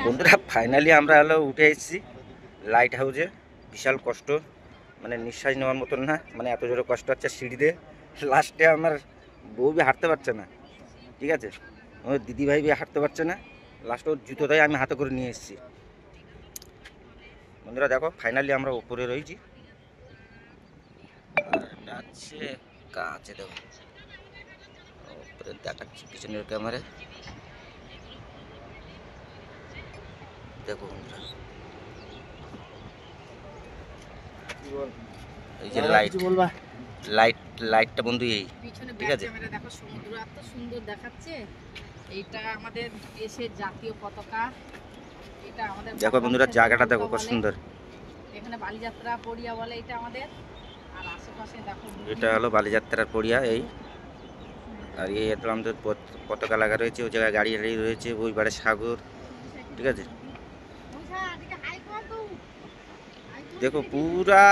বন্ধুরা ফাইনালি আমরা হলো উঠে এসেছি লাইট হাউসে। বিশাল কষ্ট, মানে নিঃশ্বাস নেওয়ার মতন না, মানে এত জোরে কষ্ট হচ্ছে সিঁড়িতে। লাস্টে আমার বউ বি হাঁটতে পারছে না, ঠিক আছে, আমার দিদিভাই বি হাঁটতে পারছে না। লাস্টে ওর জুতোটাই আমি হাতে করে নিয়ে এসেছি। বন্ধুরা দেখো ফাইনালি আমরা উপরে রয়েছি। আছে কাছে দেখো উপরে দেখাচ্ছি পিছনের ক্যামেরায়, দেখো বন্ধুরা এই যে লাইটটা বন্ধু এই, ঠিক আছে, দেখো সমুদ্র এত সুন্দর দেখাচ্ছে। এইটা আমাদের দেশের জাতীয় পতাকা। এটা আমাদের দেখো বন্ধুরা জায়গাটা দেখো কত সুন্দর। এখানে বালিযাত্রা পড়িয়া বলে এটা আমাদের। আর আশেপাশে দেখো এটা হলো বালিযাত্রার পড়িয়া এই। আর এই তো আমাদের পতাকা লাগা রয়েছে, ওই জায়গায় গাড়ি গাড়ি রয়েছে, ওই পারে সাগর, ঠিক আছে। দেখো পুরা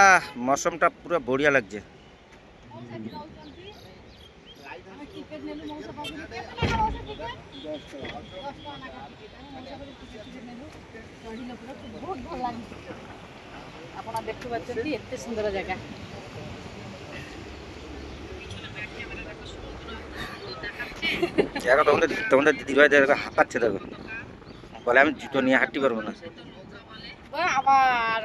মৌসমটা পুরা বড়িয়া লাগছে। আপনারা দেখতে পাচ্ছেন কি এত সুন্দর জায়গা। জায়গা তোমাদের দিদিভাই দেখো হাঁপাচ্ছে, দেখো বলে আমি জুতো নিয়ে হাঁটতে পারবো না। আবার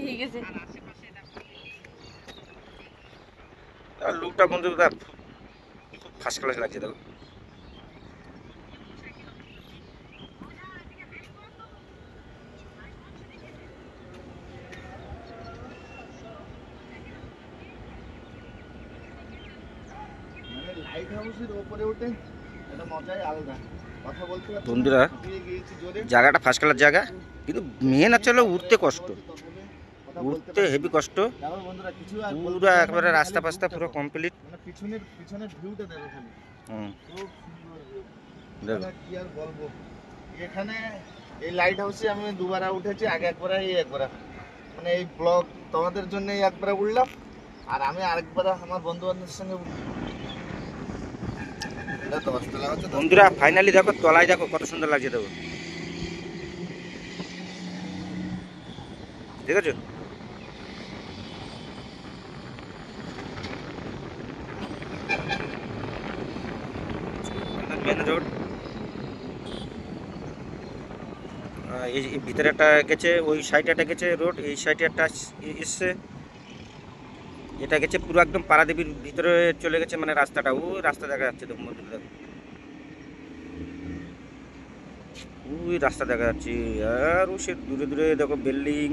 হয়ে গেছে লুকটা বন্ধু খুব ফার্স্ট ক্লাস লাগছে দেখো। বন্ধুরা জায়গাটা ফার্স্ট ক্লাস জায়গা, কিন্তু মেন আছে হলো উঠতে কষ্ট, উঠতে হেভি কষ্ট। পুরো একবারে রাস্তা ফাস্তা পুরো কমপ্লিট। এখানে এই লাইট হাউসে আমি দুবার উঠেছি, আগে একবার একবার, মানে এই ব্লগ তোমাদের জন্য একবার উঠলাম, আর আমি আরেকবার আমার বন্ধু বান্ধবের সঙ্গে। বন্ধুরা ফাইনালি দেখো তলায় দেখো কত সুন্দর লাগছে, দেখো দেখেছো। মেন রোড, এই ভিতরে একটা গেছে, ওই সাইডে একটা গেছে রোড, এই সাইডে একটা এসছে, এটা গেছে পুরো একদম পারাদ্বীপের ভিতরে চলে গেছে, মানে রাস্তাটা ওই রাস্তা দেখা যাচ্ছে। দেখো বন্ধুরা দেখো ওই রাস্তা দেখা যাচ্ছে, আর ও সে দূরে দূরে দেখো বিল্ডিং।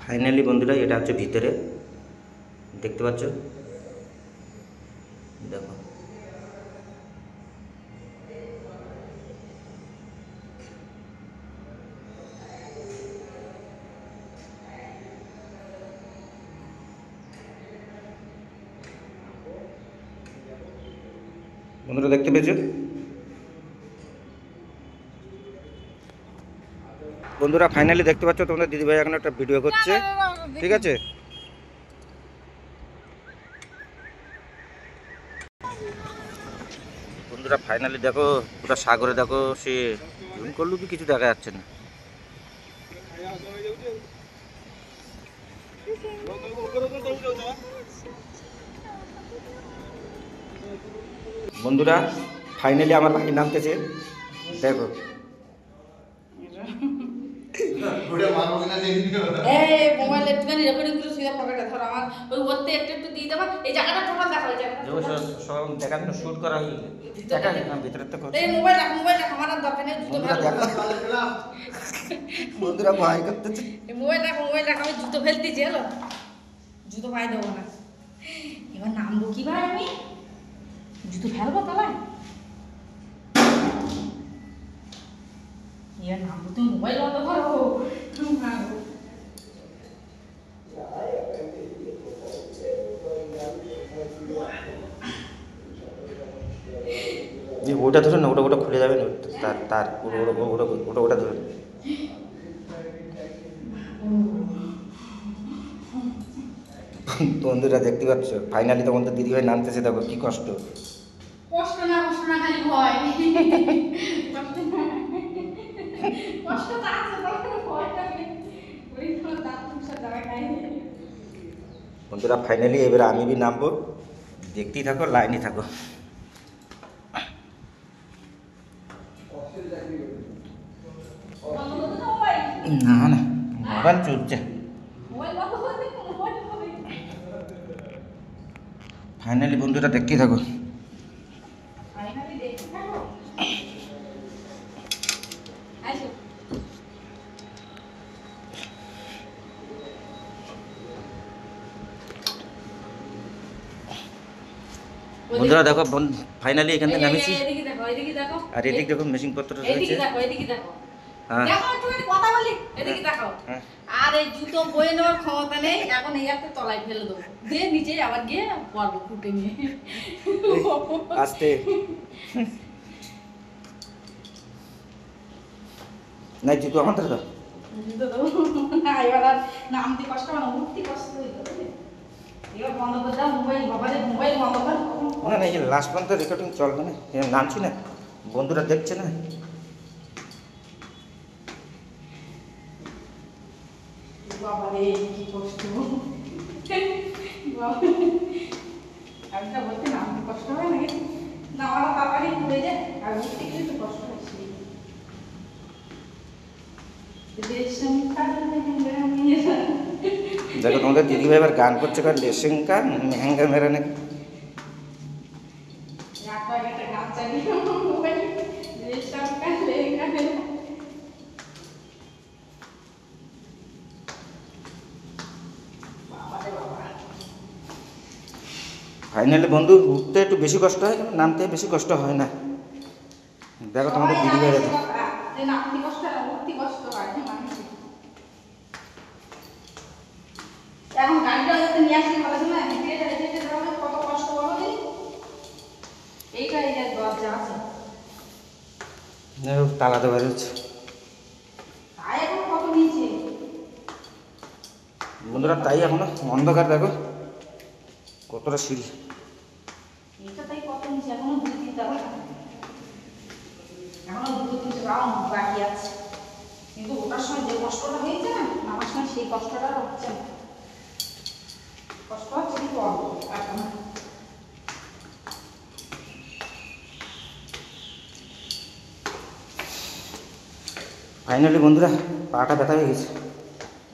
ফাইনালি বন্ধুরা এটা হচ্ছে ভিতরে, দেখতে পাচ্ছ, দেখো বন্ধুরা দেখতে পেয়েছো। বন্ধুরা ফাইনালি দেখতে পাচ্ছ তোমাদের দিদিভাই এখন একটা ভিডিও করছে, ঠিক আছে। বন্ধুরা ফাইনালি দেখো পুরো সাগরে দেখো, সে জুম করলেও কি কিছু দেখা যাচ্ছে না। বন্ধুরা ফাইনালি আমার ভাই নামতেছে, দেখো মোবাইল একটুখানি রেকর্ডিং করে সিধা পকেটে ধরো। আমার ওই ওতে একটু দিয়ে দেবা, এই জায়গাটা টোটাল দেখা হয়ে যাবে। সব দেখানো শুট করা হয়ে গেছে, ভিতরে তো এই মোবাইল রাখ আমার আর দরকার নেই। জুতো বন্ধুরা ভয় করতেছে, এই মোবাইল রাখ আমি জুতো ফেলতেছি। হলো জুতো পায়ে দেবো না, এবার নামবো কি ভাই, আমি জুতো ফেলবো তলায়, এবার নামবো। তুমি মোবাইল বন্ধ করো। ওটা ধরুন না, ওটা খুলে যাবে না, তার ওটা ধরুন। বন্ধুরা দেখতে পাচ্ছ ফাইনালি তোমাদের দিদিভাই নামতেছে, দেখো কি কষ্ট। কষ্ট না না খালি ভয় কষ্ট তো আছে তারপরে ভয়টা নেই ওই কোনো দাঁত টুকসা জায়গা খাই বন্ধুরা ফাইনালি এবারে আমি বি নামবো, দেখতেই থাকো, লাইনই থাকো। না না মোবাইল চলছে। ফাইনালি বন্ধুরা দেখতেই থাকো। বন্ধুরা দেখো ফাইনালি এখান থেকে নামেছি, আর এদিক দেখো মেশিন পত্র রয়েছে। হ্যাঁ কথা বলি এদিকে দেখাও। আর এই জুতো বয়ে নেওয়ার ক্ষমতা নেই, এখন এই একটা তলায় ফেলে দেবো, দিয়ে নিচে আবার গিয়ে পরবো ফুটে নিয়ে আস্তে না, জুতো আমাদের তো জুতো দেবো না, এবার আর নামতে কষ্ট হবে না, উঠতে কষ্ট হইতে হবে। এবার বন্ধ করে দাও মোবাইল, বাবারে মোবাইল বন্ধ কর। না না, এই লাস্ট পর্যন্ত রেকর্ডিং চলবে না, নামছি না, বন্ধুরা দেখছে না। বাবারে কি কষ্ট, আমি তো বলতে নামতে কষ্ট হয় নাকি, নামার তাড়াতাড়ি ঘুরে যায়, আর উঠতে গেলে তো কষ্ট হয়। দেখো তোমাদের দিদিভাই এবার গান করছে, কারণ রেশিংকা মেহেঙ্গা মেরে নাকি। ফাইনালি বন্ধু উঠতে একটু বেশি কষ্ট হয়, কিন্তু নামতে বেশি কষ্ট হয় না। দেখো তোমাদের দিদিভাই দেখো, এখন গাড়িটা যাতে নিয়ে আসলে ভালো ছিল না, হেঁটে হেঁটে হেঁটে যাওয়া কত কষ্ট বলো দিন। এইটা এই যে দরজা আছে, তালা দেওয়া রয়েছে। তাই এখন কত নিচে বন্ধুরা, তাই এখনো অন্ধকার, দেখো কতটা সিঁড়ি। এটা তাই কত নিচে, এখনো 2-3 তলা, এখনো 2-3 রাউন্ড বাকি আছে। কিন্তু ওটার সময় যে কষ্টটা হয়েছে না, আমার সময় সেই কষ্টটা হচ্ছে না, কষ্ট হচ্ছে কিন্তু অল্প এখন। ফাইনালি বন্ধুরা পাটা ব্যথা হয়ে গেছে।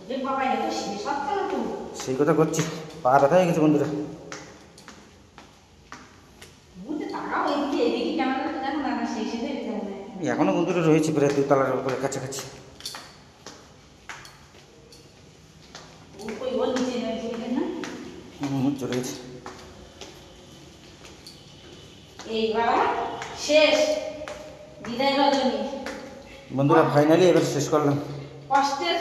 যে বাবা এটা তো শেষ হচ্ছে না তো, সেই কথা করছি, পা ব্যথা হয়ে গেছে বন্ধুরা। বুঝতে তাকাও এদিকে, এদিকে ক্যামেরাটা দেখো না, শেষে দেখতে হবে। এখনো বন্ধুরা রয়েছে প্রায় 2 তলার উপরে কাছাকাছি। ওই ওর নিচে না চলে গেছে। এইবার শেষ বিদায় রজনী বন্ধুরা ফাইনালি এবার শেষ করলাম। কষ্টের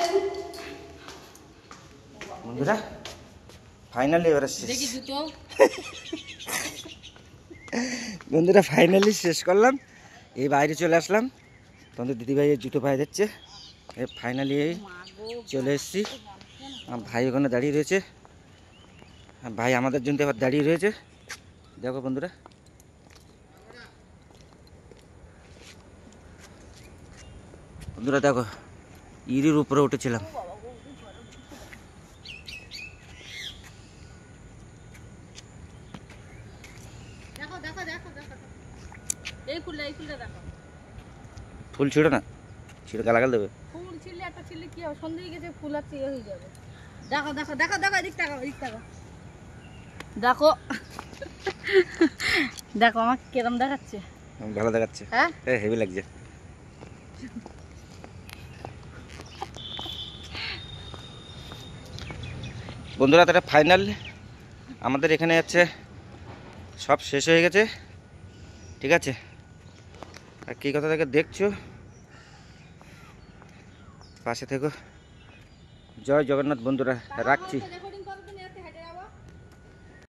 বন্ধুরা ফাইনালি এবার শেষ। দেখি জুতো বন্ধুরা ফাইনালি শেষ করলাম, এই বাইরে চলে আসলাম, তোমাদের দিদিভাইয়ের জুতো পায়ে যাচ্ছে। এই ফাইনালি এই চলে এসেছি। ভাই ওখানে দাঁড়িয়ে রয়েছে, ভাই আমাদের জন্য এবার দাঁড়িয়ে রয়েছে। দেখো বন্ধুরা, বন্ধুরা দেখো ইরির উপরে উঠেছিলাম। দেখো দেখো দেখো দেখো এই ফুলটা দেখো, ফুল ছিঁড়ো না, ছিঁড়ে গালাগাল দেবে। ফুল ছিললে একটা ছিললে কি হবে, সন্ধ্যে গেছে ফুল আর ইয়ে হয়ে যাবে। দেখো দেখো দেখো দেখো এদিক তাকাও, এদিক তাকাও, দেখো দেখো আমাকে কিরম দেখাচ্ছে, ভালো দেখাচ্ছে, হ্যাঁ হেভি লাগছে। বন্ধুরা তারা ফাইনাল আমাদের এখানে আছে, সব শেষ হয়ে গেছে, ঠিক আছে। আর কী কথা থেকে দেখছো, পাশে থেকো। জয় জগন্নাথ বন্ধুরা, রাখছি।